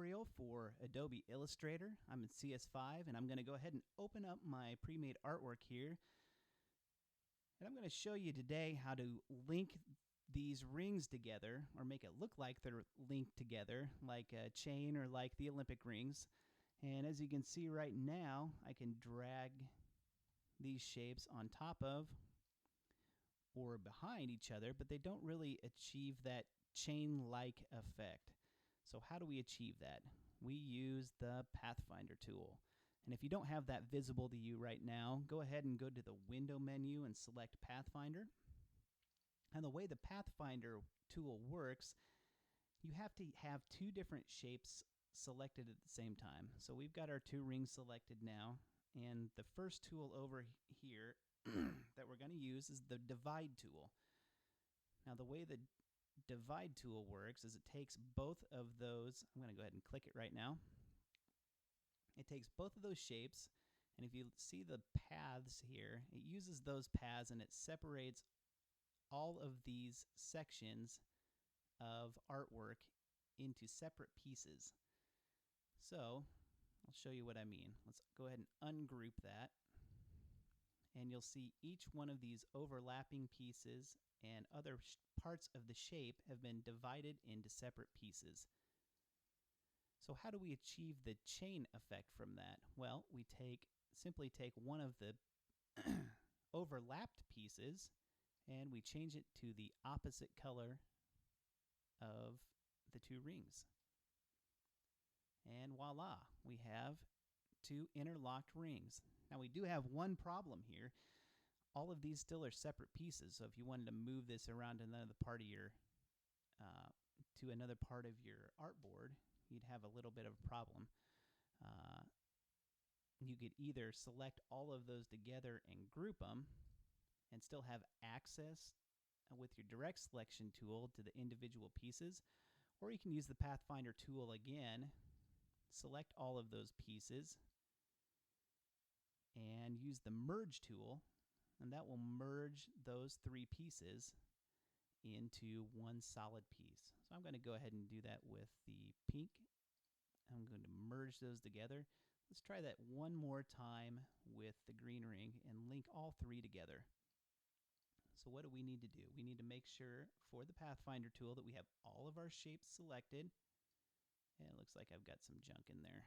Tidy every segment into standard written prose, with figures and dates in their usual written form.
tutorial for Adobe Illustrator. I'm in CS5 and I'm going to go ahead and open up my pre-made artwork here. And I'm going to show you today how to link these rings together or make it look like they're linked together like a chain or like the Olympic rings. And as you can see right now, I can drag these shapes on top of or behind each other, but they don't really achieve that chain-like effect. So how do we achieve that? We use the Pathfinder tool. And if you don't have that visible to you right now, go ahead and go to the window menu and select Pathfinder. And the way the Pathfinder tool works, you have to have two different shapes selected at the same time. So we've got our two rings selected now, and the first tool over here that we're going to use is the divide tool. Now the way the divide tool works is it takes both of those, I'm going to go ahead and click it right now. It takes both of those shapes, and if you see the paths here, it uses those paths and it separates all of these sections of artwork into separate pieces. So I'll show you what I mean. Let's go ahead and ungroup that, and you'll see each one of these overlapping pieces and other parts of the shape have been divided into separate pieces. So how do we achieve the chain effect from that? Well, we simply take one of the overlapped pieces and we change it to the opposite color of the two rings. And voila, we have two interlocked rings. Now we do have one problem here. All of these still are separate pieces, so if you wanted to move this around to another part of your artboard, you'd have a little bit of a problem. You could either select all of those together and group them and still have access with your direct selection tool to the individual pieces, or you can use the Pathfinder tool again, select all of those pieces, and use the merge tool, and that will merge those three pieces into one solid piece. So I'm going to go ahead and do that with the pink. I'm going to merge those together. Let's try that one more time with the green ring and link all three together. So what do we need to do? We need to make sure for the Pathfinder tool that we have all of our shapes selected. And it looks like I've got some junk in there.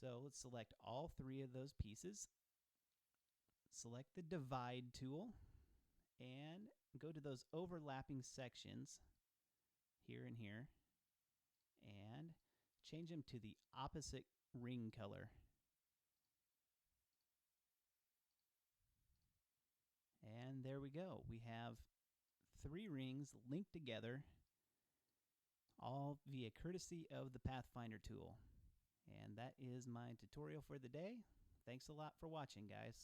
So let's select all three of those pieces. Select the divide tool and go to those overlapping sections here and here and change them to the opposite ring color. And there we go. We have three rings linked together, all via courtesy of the Pathfinder tool. And that is my tutorial for the day. Thanks a lot for watching, guys.